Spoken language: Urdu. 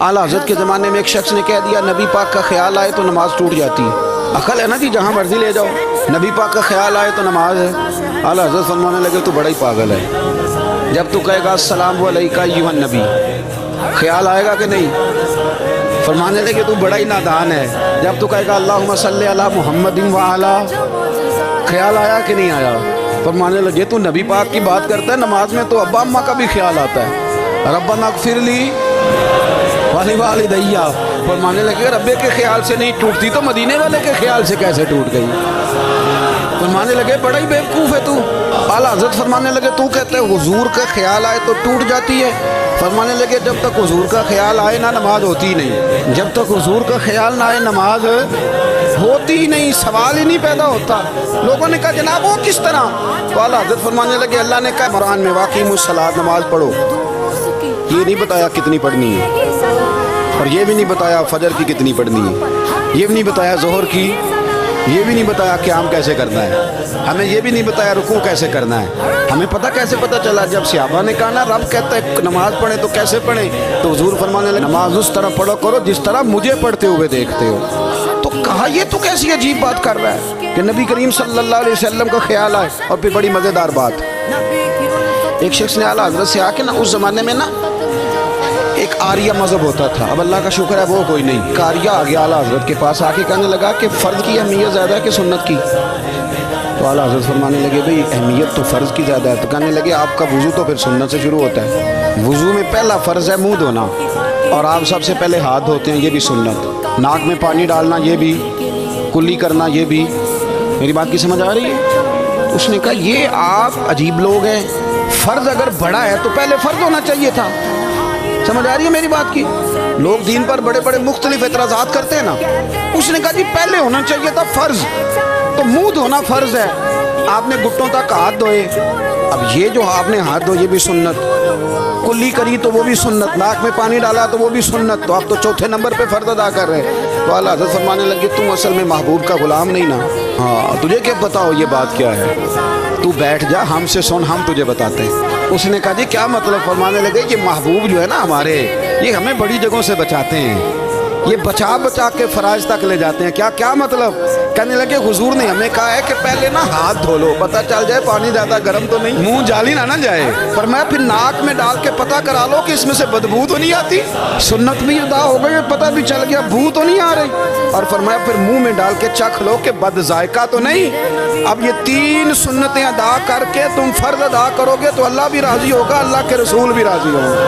اعلیٰ حضرت کے زمانے میں ایک شخص نے کہہ دیا نبی پاک کا خیال آئے تو نماز ٹوٹ جاتی ہے۔ عقل ہے نا جی، جہاں مرضی لے جاؤ، نبی پاک کا خیال آئے تو نماز ہے۔ اعلیٰ حضرت فرمانے لگے تو بڑا ہی پاگل ہے، جب تو کہے گا السلام علیکہ ایھا النبی، خیال آئے گا کہ نہیں؟ فرمانے لگے تو بڑا ہی نادان ہے، جب تو کہے گا اللہم صلی علی محمد وعلی، خیال آیا کہ نہیں آیا؟ فرمانے لگے تو نبی پاک کی بات کرتا ہے، نماز میں تو ابا اماں کا بھی خیال آتا ہے، ربنا اغفر لی والدیّ۔ فرمانے لگے ربے کے خیال سے نہیں ٹوٹتی تو مدینے والے کے خیال سے کیسے ٹوٹ گئی؟ فرمانے لگے بڑا ہی بیوقوف ہے تو۔ اعلیٰ حضرت فرمانے لگے تو کہتے ہیں حضور کا خیال آئے تو ٹوٹ جاتی ہے؟ فرمانے لگے جب تک حضور کا خیال آئے نہ نماز ہوتی ہی نہیں، جب تک حضور کا خیال نہ آئے نماز ہوتی ہی نہیں، سوال ہی نہیں پیدا ہوتا۔ لوگوں نے کہا جناب وہ کس طرح؟ تو اعلیٰ حضرت فرمانے لگے اللہ نے کہا قرآن میں واقعی الصلاۃ، نماز پڑھو، یہ نہیں بتایا کتنی پڑھنی ہے، اور یہ بھی نہیں بتایا فجر کی کتنی پڑھنی ہے، یہ بھی نہیں بتایا ظہر کی، یہ بھی نہیں بتایا قیام کیسے کرنا ہے، ہمیں یہ بھی نہیں بتایا رکوع کیسے کرنا ہے۔ ہمیں کیسے پتہ چلا؟ جب صحابہ نے کہا نا رب کہتا ہے نماز پڑھیں تو کیسے پڑھیں، تو حضور فرمانے لگے نماز اس طرح پڑھو کرو جس طرح مجھے پڑھتے ہوئے دیکھتے ہو۔ تو کہا یہ تو کیسی عجیب بات کر رہا ہے کہ نبی کریم صلی اللہ علیہ وسلم کا خیال آئے۔ اور پھر بڑی مزیدار بات، ایک شخص نے اعلیٰ حضرت سے آ کے نا، اس زمانے میں نا ایک آریہ مذہب ہوتا تھا، اب اللہ کا شکر ہے وہ کوئی نہیں، آریہ آ گیا اعلیٰ حضرت کے پاس، آ کے کہنے لگا کہ فرض کی اہمیت زیادہ ہے کہ سنت کی؟ تو اعلیٰ حضرت فرمانے لگے بھئی اہمیت تو فرض کی زیادہ ہے۔ تو کہنے لگے آپ کا وضو تو پھر سنت سے شروع ہوتا ہے، وضو میں پہلا فرض ہے منہ دھونا، اور آپ سب سے پہلے ہاتھ دھوتے ہیں، یہ بھی سنت، ناک میں پانی ڈالنا یہ بھی، کلی کرنا یہ بھی۔ میری بات کی سمجھ آ رہی ہے؟ اس نے کہا یہ آپ عجیب لوگ ہیں، فرض اگر بڑا ہے تو پہلے فرض ہونا چاہیے تھا۔ سمجھ آ رہی ہے میری بات کی؟ لوگ دین پر بڑے بڑے مختلف اعتراضات کرتے ہیں نا، اس نے کہا جی پہلے ہونا چاہیے تھا فرض، تو منہ دھونا فرض ہے، آپ نے گھٹنوں تک ہاتھ دھوئے، اب یہ جو آپ نے ہاتھ دھوئے یہ بھی سنت، کلی کری تو وہ بھی سنت، ناک میں پانی ڈالا تو وہ بھی سنت، تو آپ تو چوتھے نمبر پہ فرض ادا کر رہے ہیں۔ تو اعلیٰ حضرت فرمانے لگے تم اصل میں محبوب کا غلام نہیں نا، ہاں تجھے کیا بتاؤ یہ بات کیا ہے، تو بیٹھ جا ہم سے سن، ہم تجھے بتاتے ہیں۔ اس نے کہا جی کیا مطلب؟ فرمانے لگے یہ محبوب جو ہے نا ہمارے، یہ ہمیں بڑی جگہوں سے بچاتے ہیں، یہ بچا بچا کے فرائض تک لے جاتے ہیں۔ کیا مطلب؟ کہنے لگے حضور نے ہمیں کہا ہے کہ پہلے نا ہاتھ دھو لو، پتہ چل جائے پانی زیادہ گرم تو نہیں، منہ جالی نہ جائے، فرمایا پھر ناک میں ڈال کے پتہ کرا لو کہ اس میں سے بدبو تو نہیں آتی، سنت بھی ادا ہو گئی، پتہ بھی چل گیا بو تو نہیں آ رہی، اور فرمایا پھر منہ میں ڈال کے چکھ لو کہ بد ذائقہ تو نہیں۔ اب یہ 3 سنتیں ادا کر کے تم فرض ادا کرو گے تو اللہ بھی راضی ہوگا، اللہ کے رسول بھی راضی ہوگا۔